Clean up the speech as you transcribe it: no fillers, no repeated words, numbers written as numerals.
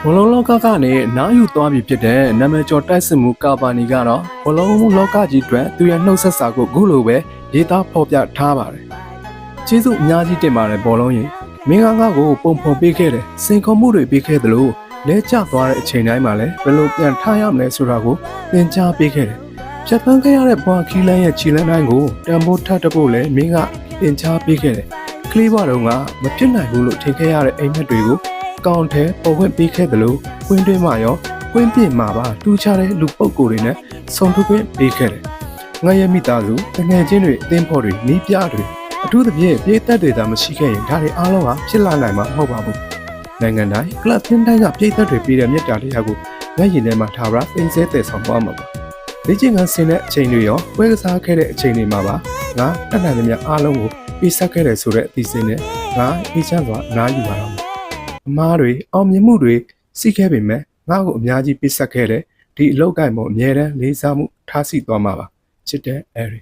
ဘလုံးလောကကနေနားယူသွားပြီဖြစ်တဲ့နာမည်ကျော်တိုက်စစ်မှုကာပါနီကတော့ဘလုံးလောကကြီးအတွက်သူရဲ့နှုတ်ဆက်စာကိုအခုလိုပဲရေးသားဖော်ပြထားပါတယ်။ကျေးဇူးအများကြီးတင်ပါတယ်ဘောလုံးရင်မင်းကငါ့ကိုပုံဖော်ပေးခဲ့တယ်စင်ခုံမှုတွေပေးခဲ့သလိုလဲကျသွားတဲ့အချိန်တိုင်းမှာလည်းဘယ်လိုပြန်ထားရမလဲဆိုတာကိုသင်ကြားပေးခဲ့တယ်။ဖြတ်သန်းခဲ့ရတဲ့ဘွားခီလန်းရဲ့ခြေလန်းတိုင်းကိုတန်ဖိုးထပ်တဖို့လည်းမင်းကသင်ကြားပေးခဲ့တယ်။ကလေးဘွားတော်ကမဖြစ်နိုင်ဘူးလို့ထင်ခဲ့ရတဲ့အိမ်မက်တွေကိုကောင်းတဲ့ပေါ်ဝင်ပေးခဲ့သလိုဝင်းတွင်းမှာရောဝင်းပြင်းမှာပါတူချတဲ့လူပုဂ္ဂိုလ်တွေနဲ့ဆုံထွေးခွင့်ပေးခဲ့တယ်။ငါရဲ့မိသားစုတငယ်ချင်းတွေအသင်းဖော်တွေနီးပြတွေအထူးသဖြင့်ပြည်သက်တွေသာမရှိခဲ့ရင်ဒါတွေအားလုံးကဖြစ်လာနိုင်မှာမဟုတ်ပါဘူး။နိုင်ငံတိုင်းကလပ်တင်းတိုင်းကပြည်သက်တွေပြည်တဲ့မြတ်တာတရားကိုငါရင်ထဲမှာထားပါသိစေတဲ့ဆောင်သွားမှာပါ။လေ့ကျင့်ခန်းဆင်းတဲ့အချိန်တွေရောပွဲကစားခဲ့တဲ့အချိန်တွေမှာပါငါတတ်နိုင်သမျှအားလုံးကိုပေးဆက်ခဲ့တယ်ဆိုတဲ့အသိစိတ်နဲ့ငါအေးချမ်းစွာအနားယူပါတော့မယ်။အမားတွေအောင်မြင်မှုတွေစီးခဲ့ပေမဲ့ငါ့ကိုအများကြီးပေးဆက်ခဲ့တဲ့ဒီအလောက်ကိုင်းမို့အမြဲတမ်းလေးစားမှုထားရှိသွားမှာပါချစ်တဲ့အဲရီ